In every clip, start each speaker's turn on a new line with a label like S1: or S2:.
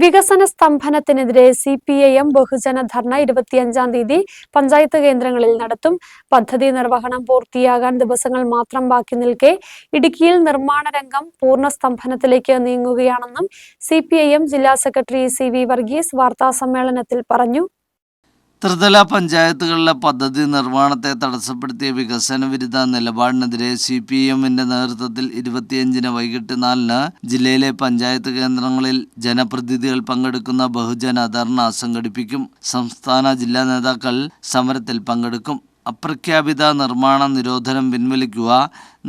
S1: വികസന സ്തംഭനത്തിനെതിരെ CPIM ബഹുജന ധർണ 25-ാം തീയതി പഞ്ചായത്ത് കേന്ദ്രങ്ങളിൽ നടത്തും. പദ്ധതി നിർവഹണം പൂർത്തിയാകാൻ ദിവസങ്ങൾ മാത്രം ബാക്കി നിൽക്കെ ഇടുക്കിയിൽ നിർമ്മാണ രംഗം പൂർണ്ണ സ്തംഭനത്തിലേക്ക് നീങ്ങുകയാണെന്നും CPIM ജില്ലാ സെക്രട്ടറി CV വർഗീസ് വാർത്താസമ്മേളനത്തിൽ പറഞ്ഞു.
S2: ത്രിതല പഞ്ചായത്തുകളിലെ പദ്ധതി നിർവ്വഹണത്തെ തടസ്സപ്പെടുത്തിയ വികസന വിരുദ്ധ നിലപാടിനെതിരെ CPIMന്റെ നേതൃത്വത്തിൽ 25-ന് വൈകിട്ട് 4-ന് ജില്ലയിലെ പഞ്ചായത്ത് കേന്ദ്രങ്ങളിൽ ജനപ്രതിനിധികൾ പങ്കെടുക്കുന്ന ബഹുജന ധർണ സംഘടിപ്പിക്കും. സംസ്ഥാന ജില്ലാ നേതാക്കൾ സമരത്തിൽ പങ്കെടുക്കും. അപ്രഖ്യാപിത നിർമ്മാണ നിരോധനം പിൻവലിക്കുക,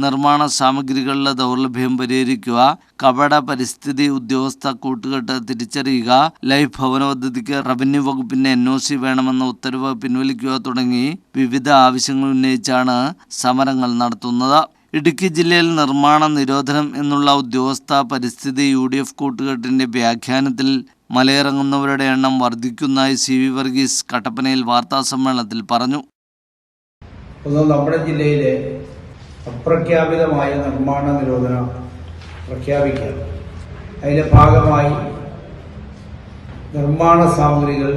S2: നിർമ്മാണ സാമഗ്രികളിലെ ദൗർലഭ്യം പരിഹരിക്കുക, കപട പരിസ്ഥിതി ഉദ്യോഗസ്ഥ കൂട്ടുകെട്ട് തിരിച്ചറിയുക, ലൈഫ് ഭവന പദ്ധതിക്ക് റവന്യൂ വകുപ്പിന്റെ NOC വേണമെന്ന ഉത്തരവ് പിൻവലിക്കുക തുടങ്ങി വിവിധ ആവശ്യങ്ങൾ ഉന്നയിച്ചാണ് സമരങ്ങൾ നടത്തുന്നത്. ഇടുക്കി ജില്ലയിൽ നിർമ്മാണ നിരോധനം എന്നുള്ള ഉദ്യോഗസ്ഥ പരിസ്ഥിതി UDF കൂട്ടുകെട്ടിന്റെ വ്യാഖ്യാനത്തിൽ മലയിറങ്ങുന്നവരുടെ എണ്ണം വർദ്ധിക്കുന്നതായി CV വർഗീസ് കട്ടപ്പനയിൽ വാർത്താസമ്മേളനത്തിൽ പറഞ്ഞു.
S3: നമ്മുടെ ജില്ലയിലെ അപ്രഖ്യാപിതമായ നിർമ്മാണ നിരോധനം പ്രഖ്യാപിക്കുക, അതിൻ്റെ ഭാഗമായി നിർമ്മാണ സാമഗ്രികൾ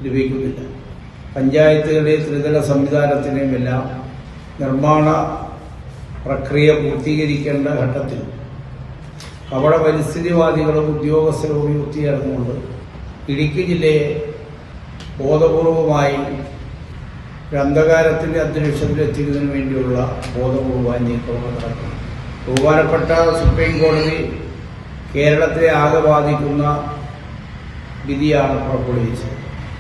S3: ലഭിക്കുന്നില്ല. പഞ്ചായത്തുകളുടെ ത്രിതല സംവിധാനത്തിനുമെല്ലാം നിർമ്മാണ പ്രക്രിയ പൂർത്തീകരിക്കേണ്ട ഘട്ടത്തിൽ കപട പരിസ്ഥിതിവാദികളും ഉദ്യോഗസ്ഥരും ഒത്തുചേർന്നുകൊണ്ട് ഇടുക്കി ജില്ലയെ ബോധപൂർവമായി അന്ധകാരത്തിൻ്റെ അന്തരീക്ഷത്തിൽ എത്തിക്കുന്നതിന് വേണ്ടിയുള്ള ബോധപൂർവമായ നീക്കങ്ങൾ നടക്കുന്നു. ബഹുമാനപ്പെട്ട സുപ്രീം കോടതി കേരളത്തെ ആകെ ബാധിക്കുന്ന വിധിയാണ് പുറപ്പെടുവിച്ചത്.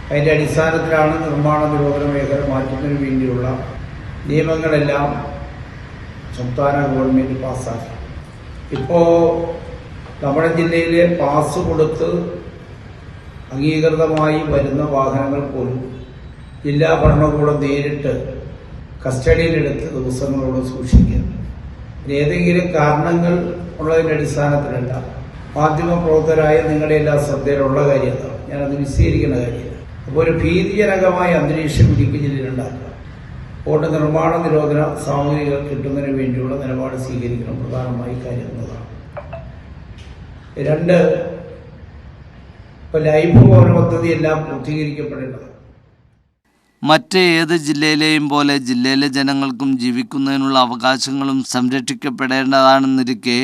S3: അതിൻ്റെ അടിസ്ഥാനത്തിലാണ് നിർമ്മാണ നിരോധന മേഖല മാറ്റുന്നതിന് വേണ്ടിയുള്ള നിയമങ്ങളെല്ലാം സംസ്ഥാന ഗവൺമെൻറ് പാസ്സാക്കി. ഇപ്പോൾ നമ്മുടെ ജില്ലയിലെ പാസ് കൊടുത്ത് അംഗീകൃതമായി വരുന്ന വാഹനങ്ങൾ പോലും ജില്ലാ ഭരണകൂടം നേരിട്ട് കസ്റ്റഡിയിലെടുത്ത് ദിവസങ്ങളോട് സൂക്ഷിക്കുക. ഏതെങ്കിലും കാരണങ്ങൾ ഉള്ളതിൻ്റെ അടിസ്ഥാനത്തിലല്ല. മാധ്യമപ്രവർത്തകരായ നിങ്ങളുടെ എല്ലാ ശ്രദ്ധയിലുള്ള കാര്യമാണ്, ഞാനത് വിശദീകരിക്കുന്ന കാര്യമില്ല. അപ്പോൾ ഒരു ഭീതിജനകമായ അന്തരീക്ഷം ഇടുക്കി ജില്ലയിലുണ്ടാക്കുക. അതുകൊണ്ട് നിർമ്മാണ നിരോധന സാമഗ്രികൾ കിട്ടുന്നതിന് വേണ്ടിയുള്ള നിലപാട് സ്വീകരിക്കണം, പ്രധാനമായി കാര്യം എന്നതാണ്. 2, ഇപ്പോൾ ലൈഫ് ഭവന പദ്ധതിയെല്ലാം പൂർത്തീകരിക്കപ്പെടേണ്ടതാണ്.
S2: മറ്റ് ഏത് ജില്ലയിലെയും പോലെ ജില്ലയിലെ ജനങ്ങൾക്കും ജീവിക്കുന്നതിനുള്ള അവകാശങ്ങളും സംരക്ഷിക്കപ്പെടേണ്ടതാണെന്നിരിക്കെ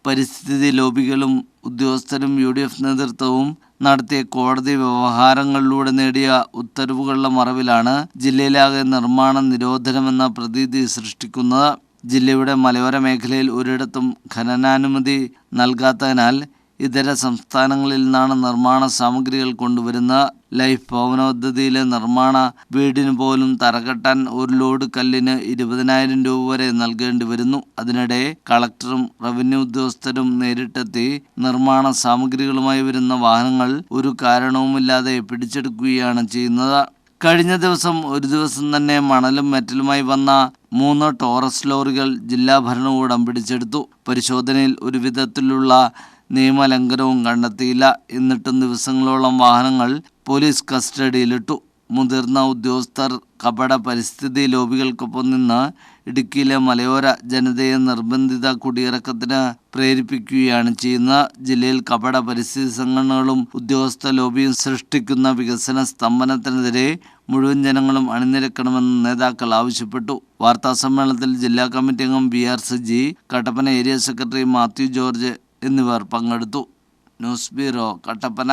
S2: പരിസ്ഥിതി ലോബികളും ഉദ്യോഗസ്ഥരും UDF നേതൃത്വവും നടത്തിയ കോടതി വ്യവഹാരങ്ങളിലൂടെ നേടിയ ഉത്തരവുകളുടെ മറവിലാണ് ജില്ലയിലാകെ നിർമ്മാണ നിരോധനമെന്ന പ്രതീതി സൃഷ്ടിക്കുന്നത്. ജില്ലയുടെ മലയോര മേഖലയിൽ ഒരിടത്തും ഖനനാനുമതി നൽകാത്തതിനാൽ ഇതര സംസ്ഥാനങ്ങളിൽ നിന്നാണ് നിർമ്മാണ സാമഗ്രികൾ കൊണ്ടുവരുന്നത്. ലൈഫ് ഭവന പദ്ധതിയിലെ നിർമ്മാണ വീടിന് പോലും തറകെട്ടാൻ ഒരു ലോഡ് കല്ലിന് 20,000 രൂപ വരെ നൽകേണ്ടി വരുന്നു. അതിനിടെ കളക്ടറും റവന്യൂ ഉദ്യോഗസ്ഥരും നേരിട്ടെത്തി നിർമ്മാണ സാമഗ്രികളുമായി വരുന്ന വാഹനങ്ങൾ ഒരു കാരണവുമില്ലാതെ പിടിച്ചെടുക്കുകയാണ് ചെയ്യുന്നത്. കഴിഞ്ഞ ദിവസം ഒരു ദിവസം തന്നെ മണലും മെറ്റലുമായി വന്ന 3 ടോറസ് ലോറികൾ ജില്ലാ ഭരണകൂടം പിടിച്ചെടുത്തു. പരിശോധനയിൽ ഒരു വിധത്തിലുള്ള നിയമലംഘനവും കണ്ടെത്തിയില്ല. എന്നിട്ടും ദിവസങ്ങളോളം വാഹനങ്ങൾ പോലീസ് കസ്റ്റഡിയിലിട്ടു. മുതിർന്ന ഉദ്യോഗസ്ഥർ കപട പരിസ്ഥിതി ലോബികൾക്കൊപ്പം നിന്ന് ഇടുക്കിയിലെ മലയോര ജനതയെ നിർബന്ധിത കുടിയിറക്കത്തിന് പ്രേരിപ്പിക്കുകയാണ് ചെയ്യുന്നത്. ജില്ലയിൽ കപട പരിസ്ഥിതി സംഘടനകളും ഉദ്യോഗസ്ഥ ലോബിയും സൃഷ്ടിക്കുന്ന വികസന സ്തംഭനത്തിനെതിരെ മുഴുവൻ ജനങ്ങളും അണിനിരക്കണമെന്ന് നേതാക്കൾ ആവശ്യപ്പെട്ടു. വാർത്താസമ്മേളനത്തിൽ ജില്ലാ കമ്മിറ്റി അംഗം BR Saji, Kattappana area secretary Mathew George എന്നിവർ പങ്കെടുത്തു. News bureau, Kattappana.